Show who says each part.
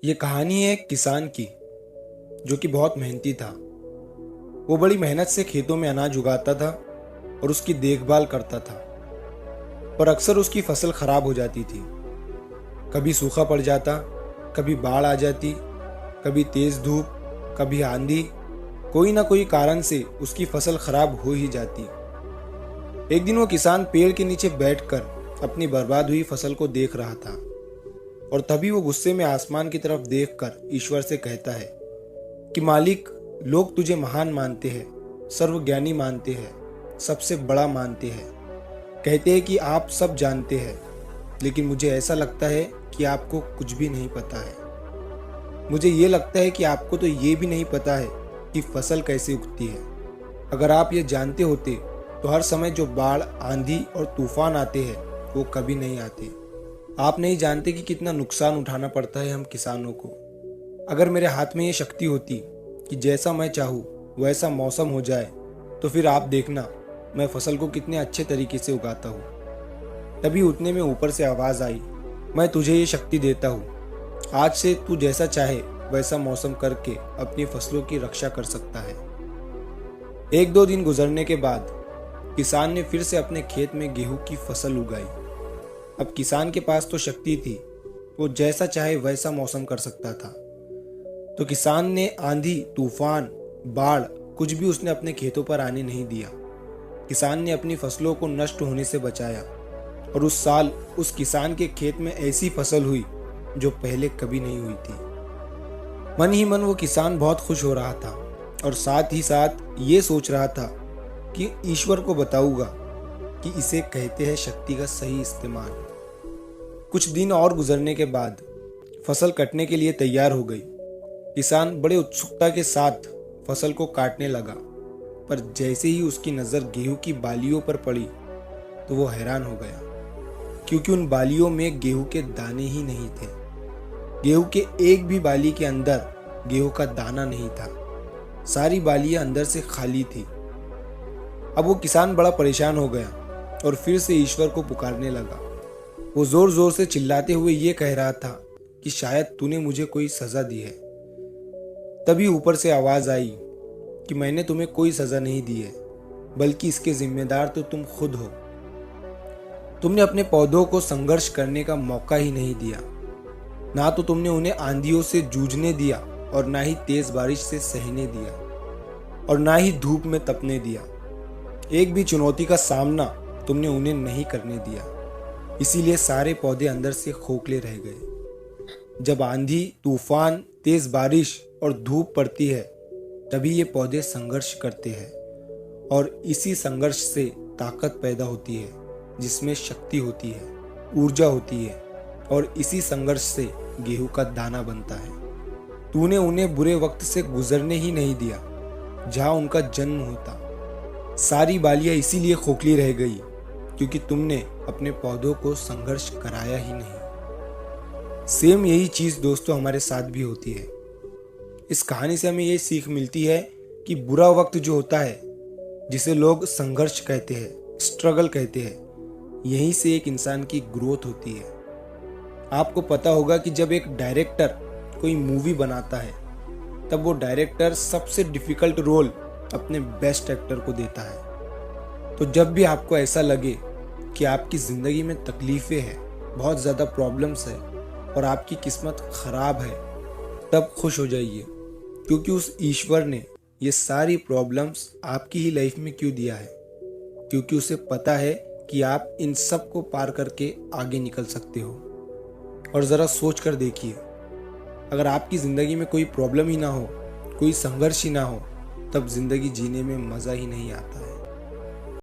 Speaker 1: ये कहानी है एक किसान की जो कि बहुत मेहनती था। वो बड़ी मेहनत से खेतों में अनाज उगाता था और उसकी देखभाल करता था। पर अक्सर उसकी फसल खराब हो जाती थी। कभी सूखा पड़ जाता, कभी बाढ़ आ जाती, कभी तेज धूप, कभी आंधी। कोई ना कोई कारण से उसकी फसल खराब हो ही जाती। एक दिन वो किसान पेड़ के नीचे बैठकर अपनी बर्बाद हुई फसल को देख रहा था और तभी वो गुस्से में आसमान की तरफ देखकर ईश्वर से कहता है कि मालिक, लोग तुझे महान मानते हैं, सर्वज्ञानी मानते हैं, सबसे बड़ा मानते हैं। कहते हैं कि आप सब जानते हैं, लेकिन मुझे ऐसा लगता है कि आपको कुछ भी नहीं पता है। मुझे ये लगता है कि आपको तो ये भी नहीं पता है कि फसल कैसे उगती है। अगर आप ये जानते होते तो हर समय जो बाढ़, आंधी और तूफान आते हैं वो कभी नहीं आते। आप नहीं जानते कि कितना नुकसान उठाना पड़ता है हम किसानों को। अगर मेरे हाथ में ये शक्ति होती कि जैसा मैं चाहूँ वैसा मौसम हो जाए, तो फिर आप देखना मैं फसल को कितने अच्छे तरीके से उगाता हूँ। तभी उतने में ऊपर से आवाज आई, मैं तुझे ये शक्ति देता हूँ। आज से तू जैसा चाहे वैसा मौसम करके अपनी फसलों की रक्षा कर सकता है। एक दो दिन गुजरने के बाद किसान ने फिर से अपने खेत में गेहूं की फसल उगाई। अब किसान के पास तो शक्ति थी, वो जैसा चाहे वैसा मौसम कर सकता था। तो किसान ने आंधी, तूफान, बाढ़ कुछ भी उसने अपने खेतों पर आने नहीं दिया। किसान ने अपनी फसलों को नष्ट होने से बचाया और उस साल उस किसान के खेत में ऐसी फसल हुई जो पहले कभी नहीं हुई थी। मन ही मन वो किसान बहुत खुश हो रहा था और साथ ही साथ ये सोच रहा था कि ईश्वर को बताऊंगा कि इसे कहते हैं शक्ति का सही इस्तेमाल। कुछ दिन और गुजरने के बाद फसल कटने के लिए तैयार हो गई। किसान बड़े उत्सुकता के साथ फसल को काटने लगा, पर जैसे ही उसकी नजर गेहूं की बालियों पर पड़ी तो वो हैरान हो गया, क्योंकि उन बालियों में गेहूं के दाने ही नहीं थे। गेहूं के एक भी बाली के अंदर गेहूं का दाना नहीं था। सारी बालियां अंदर से खाली थी। अब वो किसान बड़ा परेशान हो गया और फिर से ईश्वर को पुकारने लगा। वो जोर जोर से चिल्लाते हुए ये कह रहा था कि शायद तूने मुझे कोई सजा दी है। तभी ऊपर से आवाज आई कि मैंने तुम्हें कोई सजा नहीं दी है, बल्कि इसके जिम्मेदार तो तुम खुद हो। तुमने अपने पौधों को संघर्ष करने का मौका ही नहीं दिया। ना तो तुमने उन्हें आंधियों से जूझने दिया और ना ही तेज बारिश से सहने दिया और ना ही धूप में तपने दिया। एक भी चुनौती का सामना तुमने उन्हें नहीं करने दिया। इसीलिए सारे पौधे अंदर से खोखले रह गए। जब आंधी, तूफान, तेज बारिश और धूप पड़ती है तभी ये पौधे संघर्ष करते हैं और इसी संघर्ष से ताकत पैदा होती है, जिसमें शक्ति होती है, ऊर्जा होती है और इसी संघर्ष से गेहूं का दाना बनता है। तूने उन्हें बुरे वक्त से गुजरने ही नहीं दिया जहां उनका जन्म होता। सारी बालियां इसीलिए खोखली रह गई क्योंकि तुमने अपने पौधों को संघर्ष कराया ही नहीं। सेम यही चीज दोस्तों हमारे साथ भी होती है। इस कहानी से हमें ये सीख मिलती है कि बुरा वक्त जो होता है, जिसे लोग संघर्ष कहते हैं, स्ट्रगल कहते हैं, यहीं से एक इंसान की ग्रोथ होती है। आपको पता होगा कि जब एक डायरेक्टर कोई मूवी बनाता है तब वो डायरेक्टर सबसे डिफिकल्ट रोल अपने बेस्ट एक्टर को देता है। तो जब भी आपको ऐसा लगे कि आपकी ज़िंदगी में तकलीफ़ें हैं, बहुत ज़्यादा प्रॉब्लम्स है और आपकी किस्मत ख़राब है, तब खुश हो जाइए, क्योंकि उस ईश्वर ने ये सारी प्रॉब्लम्स आपकी ही लाइफ में क्यों दिया है। क्योंकि उसे पता है कि आप इन सब को पार करके आगे निकल सकते हो। और ज़रा सोच कर देखिए, अगर आपकी ज़िंदगी में कोई प्रॉब्लम ही ना हो, कोई संघर्ष ही ना हो, तब ज़िंदगी जीने में मज़ा ही नहीं आता है।